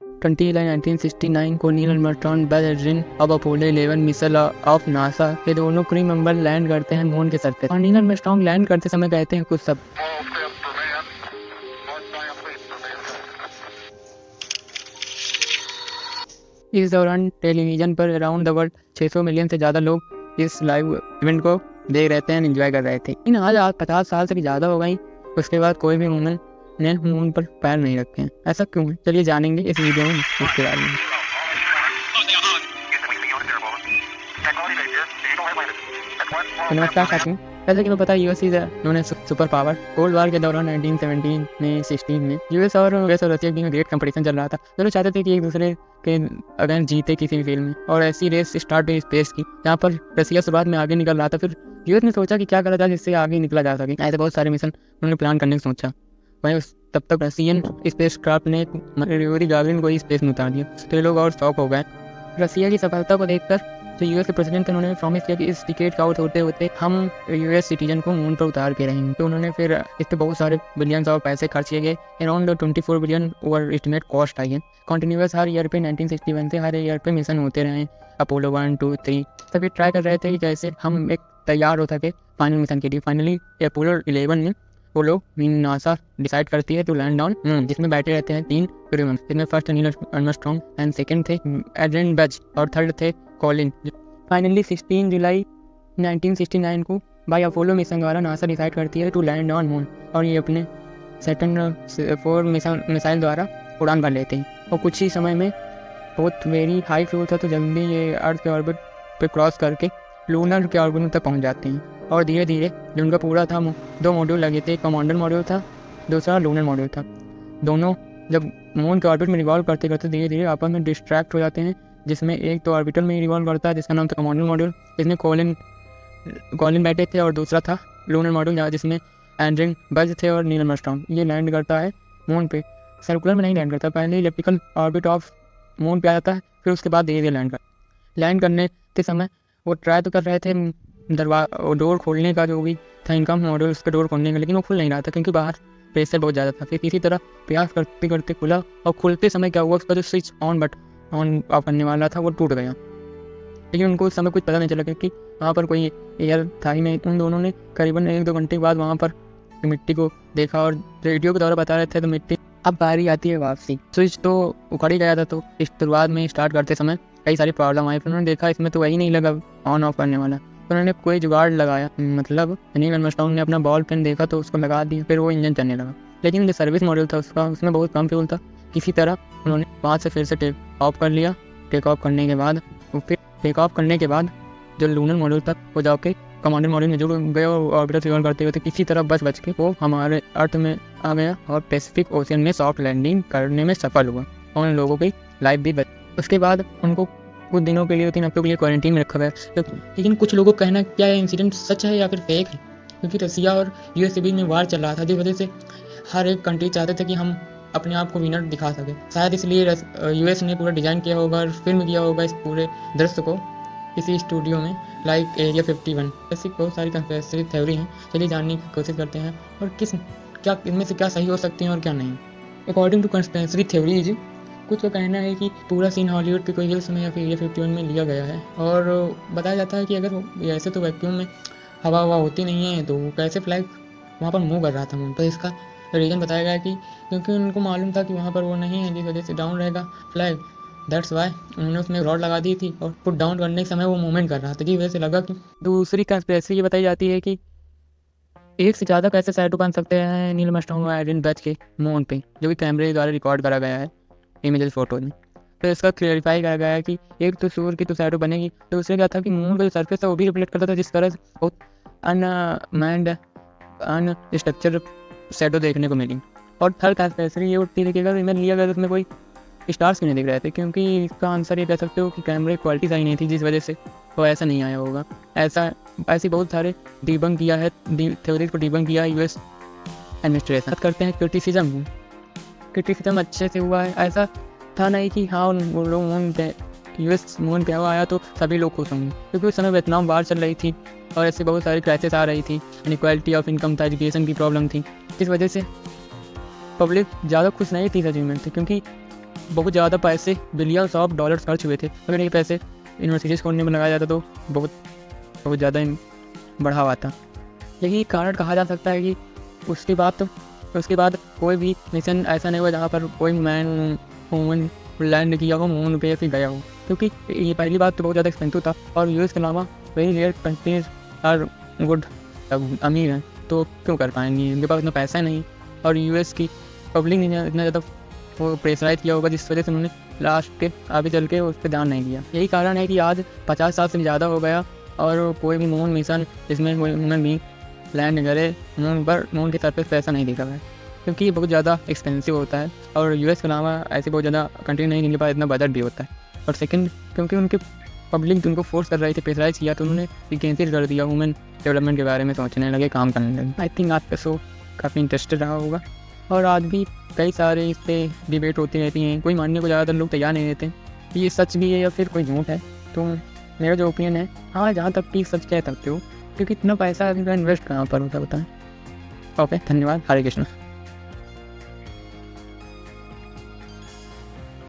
20 जुलाई 1969 को Neil Armstrong, buzz Aldrin और Apollo 11 mission of NASA के दोनों क्रू मेंबर लैंड करते हैं मून के सरफेस। और नील आर्मस्ट्रॉन्ग लैंड करते समय कहते हैं कुछ शब्द। इस दौरान टेलीविजन पर अराउंड द वर्ल्ड 600 मिलियन से ज़्यादा लोग इस लाइव इवेंट को देख रहे थे एंड एंजॉय कर रहे थे। इन आज 50 साल से भी ज़्यादा हो गई, उसके बाद कोई भी वुमन ने मून पर पैर नहीं रखे हैं। ऐसा क्यों है, चलिए जानेंगे इस वीडियो में इसके बारे में। नमस्कार साथियों, जैसे कि मैं पता US is known as super power. Cold war के दौरान 1917 में 16 में यूएस और रशिया के बीच ग्रेट कंपटीशन चल रहा था। दोनों चाहते थे कि एक दूसरे के अगेंस्ट जीते किसी भी फील्ड में, और ऐसी रेस स्टार्ट हुई स्पेस की, जहाँ पर रशिया शुरुआत में आगे निकल रहा था। फिर यूएस ने सोचा कि क्या करा जाए जिससे आगे निकला जा सके। ऐसे बहुत सारे मिशन उन्होंने प्लान करने की सोचा। वहीं तब तक रशियन स्पेस क्राफ्ट ने यूरी गागरिन को ही स्पेस में उतार दिया, तो ये लोग और शॉक हो गए। रशिया की सफलता को देखकर तो यूएस के प्रेसिडेंट उन्होंने प्रॉमिस किया कि इस टिकट का आउट होते होते हम यूएस सिटीजन को मून पर उतार के रहेंगे। तो उन्होंने फिर इस पर बहुत सारे बिलियंस ऑफ पैसे खर्च किए गए। Around 24 billion over estimate cost आई है। कॉन्टिन्यूस हर ईयर पे 1961 से हर ईयर पे मिशन होते रहे। अपोलो 1, 2, 3 सभी ट्राई कर रहे थे कि कैसे हम एक तैयार हो सके फाइनल मिशन के लिए। फाइनली अपोलो 11 में वो लोग नासा डिसाइड करती है टू लैंड ऑन मून, जिसमें बैठे रहते हैं 3 क्रू मेंबर्स, जिसमें first Neil Armstrong and second थे एड्रिन, बज़ और थर्ड थे कॉलिन। फाइनली 16 जुलाई 1969 को बाय अपोलो मिशन द्वारा नासा डिसाइड करती है टू लैंड ऑन मून, और ये अपने सैटर्न 4 मिसाइल द्वारा उड़ान भर लेते हैं। और कुछ ही समय में बहुत वेरी हाई फ्यूल था, तो जल्दी ये अर्थ के ऑर्बिट पे क्रॉस करके लूनर के ऑर्बिट तक पहुंच जाते हैं। और धीरे धीरे जो उनका पूरा था 2 मॉड्यूल लगे थे, एक कमांडर मॉड्यूल था, दूसरा लूनर मॉड्यूल था। दोनों जब मून के ऑर्बिट में रिवॉल्व करते करते धीरे धीरे आपस में डिस्ट्रैक्ट हो जाते हैं, जिसमें एक तो ऑर्बिटल में रिवॉल्व करता है जिसका नाम था कमांडर मॉड्यूल, जिसमें कॉलिन बैठे थे, और दूसरा था लूनर मॉड्यूल जिसमें एल्ड्रिन, बज़ थे और नील आर्मस्ट्रॉन्ग। ये लैंड करता है मून पे। सर्कुलर में नहीं लैंड करता, पहले इलेक्ट्रिकल ऑर्बिट ऑफ मून पे आ जाता है, फिर उसके बाद धीरे धीरे लैंड करने के समय वो ट्राई तो कर रहे थे डोर खोलने का, जो भी था इनका मॉड्यूल उसका डोर खोलने का, लेकिन वो खुल नहीं रहा था क्योंकि बाहर प्रेशर बहुत ज़्यादा था। फिर किसी तरह प्रयास करते करते खुला, और खुलते समय क्या हुआ, उसका जो स्विच ऑन ऑफ करने वाला था वो टूट गया। लेकिन उनको उस समय कुछ पता नहीं चला क्योंकि वहाँ पर कोई एयर था ही नहीं। उन दोनों ने करीबन 1-2 घंटे के बाद वहाँ पर मिट्टी को देखा, और रेडियो के द्वारा बता रहे थे तो मिट्टी अब बारी आती है वापसी। स्विच तो उखड़ ही गया था, तो इस शुरुआत में स्टार्ट करते समय कई सारी प्रॉब्लम आई। फिर उन्होंने देखा इसमें तो वही नहीं लगा ऑन ऑफ करने वाला, तो उन्होंने कोई जुगाड़ लगाया। मतलब नील आर्मस्ट्रॉन्ग ने अपना बॉल पेन देखा तो उसको लगा दिया, फिर वो इंजन चलने लगा। लेकिन जो सर्विस मॉड्यूल था उसमें बहुत कम फ्यूल था। किसी तरह उन्होंने वहाँ से फिर से टेक ऑफ कर लिया। टेक ऑफ करने के बाद जो लूनर मॉड्यूल था वो जाके कमांडर मॉड्यूल में जुड़ गया, और ऑर्बिटर रिवॉल्व करते हुए किसी तरह बच के वो हमारे अर्थ में आ गया और पैसिफिक ओशियन में सॉफ्ट लैंडिंग करने में सफल हुआ, और उन लोगों की लाइफ भी बची। उसके बाद उनको कुछ दिनों के लिए 3 हफ्तों के लिए क्वारंटीन में रखा गया। लेकिन कुछ लोगों का कहना क्या ये इंसिडेंट सच है या फिर फेक है, क्योंकि रशिया और यूएस के बीच में वार चल रहा था, जिस वजह से हर एक कंट्री चाहते थे कि हम अपने आप को विनर दिखा सके। शायद इसलिए यूएस ने पूरा डिज़ाइन किया होगा और फिल्म किया होगा इस पूरे दृश्य को किसी स्टूडियो में, लाइक एरिया 51। ऐसी बहुत सारी कंस्पिरेसी थ्योरी हैं, चलिए जानने की कोशिश करते हैं और क्या इनमें से क्या सही हो सकती हैं और क्या नहीं। अकॉर्डिंग टू कंस्पिरेसी थ्योरीज, कुछ का कहना है कि पूरा सीन हॉलीवुड के कोई हिल्स में या फिर एरिया 51 में लिया गया है, और बताया जाता है कि अगर ऐसे तो वैक्यूम में हवा होती नहीं है, तो कैसे फ्लैग वहाँ पर मूव कर रहा था मून पर। इसका रीज़न बताया गया कि क्योंकि उनको मालूम था कि वहाँ पर वो नहीं है, जिस वजह से डाउन रहेगा फ्लैग, दैट्स वाई उन्होंने उसमें रॉड लगा दी थी, और पुट डाउन करने के समय वो मूवमेंट कर रहा था, जिस वजह से लगा कि। दूसरी कंस्पिरेसी ये बताई जाती है कि एक से ज़्यादा कैसे शैडो बन सकते हैं नील आर्मस्ट्रॉन्ग और एड्रिन, बज़ के मून पे, जो कि कैमरे द्वारा रिकॉर्ड करा गया है इमेजेस फोटो में। तो इसका क्लियरिफाई करा गया है कि एक तो सूर्य की तो शैडो बनेगी, तो उससे क्या था कि मून का जो सरफेस था वो भी रिफ्लेक्ट करता था, जिस तरह से बहुत अनमैन्ड अनस्ट्रक्चर शैडो देखने को मिली। और थर्ड कंस्पिरेसी ये उठती थी कि अगर इमेज लिया गया तो उसमें कोई स्टार्स क्यों नहीं दिख रहे थे, क्योंकि इसका आंसर ये कह सकते हो कि कैमरे की क्वालिटी सही नहीं थी, जिस वजह से वो ऐसा नहीं आया होगा। ऐसी बहुत सारे डिबंक किया है, थ्योरीज को डिबंक किया है यूएस एडमिनिस्ट्रेशन। करते हैं क्रिटिसिज्म अच्छे से हुआ है। ऐसा था नहीं कि हाँ वो लोग मून पे यूएस मून पे आया तो सभी लोग खुश होंगे, क्योंकि उस समय वियतनाम वार चल रही थी और ऐसे बहुत सारी क्राइसिस आ रही थी, इनइक्वालिटी ऑफ इनकम था, एजुकेशन की प्रॉब्लम थी, इस वजह से पब्लिक ज़्यादा खुश नहीं थी अचीवमेंट से। क्योंकि बहुत ज़्यादा पैसे बिलियंस ऑफ डॉलर्स खर्च हुए थे। अगर ये पैसे यूनिवर्सिटीज़ खोलने में लगाया जाता तो बहुत बहुत ज़्यादा बढ़ावा आता। यही कारण कहा जा सकता है कि उसके बाद कोई भी मिशन ऐसा नहीं हुआ जहाँ पर कोई मैन वूमन लैंड किया हो मून पे फिर गया हो, क्योंकि ये पहली बात तो बहुत ज़्यादा एक्सपेंसिव था और यूएस के अलावा very rare countries are good अमीर हैं, तो क्यों कर पाएंगे, उनके पास उतना पैसा नहीं और यूएस की पब्लिक ने इतना ज़्यादा वो प्रेशराइज किया होगा जिस वजह से उन्होंने लास्ट के आगे चल के उस पर ध्यान नहीं दिया। यही कारण है कि आज 50 साल से ज़्यादा हो गया और कोई भी मून मिशन जिसमें ह्यूमन बीइंग लैंड करे मून के सरफेस पे ऐसा नहीं देखा है, क्योंकि ये बहुत ज़्यादा एक्सपेंसिव होता है और यूएस के अलावा ऐसी बहुत ज़्यादा कंट्री नहीं जिनके पास इतना बजट भी होता है। और सेकंड, क्योंकि उनके पब्लिक उनको फोर्स कर रही थी, प्रेशराइज किया, तो उन्होंने कैंसिल कर दिया, वुमेन डेवलपमेंट के बारे में सोचने लगे, काम करने लगे। आई थिंक आपका शो काफ़ी इंटरेस्टेड रहा होगा और आज भी कई सारे इस पर डिबेट होती रहती हैं, कोई मानने को ज़्यादातर लोग तैयार नहीं रहते कि ये सच भी है या फिर कोई झूठ है। तो मेरा जो ओपिनियन है, हाँ जहाँ तक कि सच कह सकते हो, क्योंकि इतना पैसा इन्वेस्ट कहाँ पर होता बताएं। ओके, धन्यवाद, हरे कृष्ण।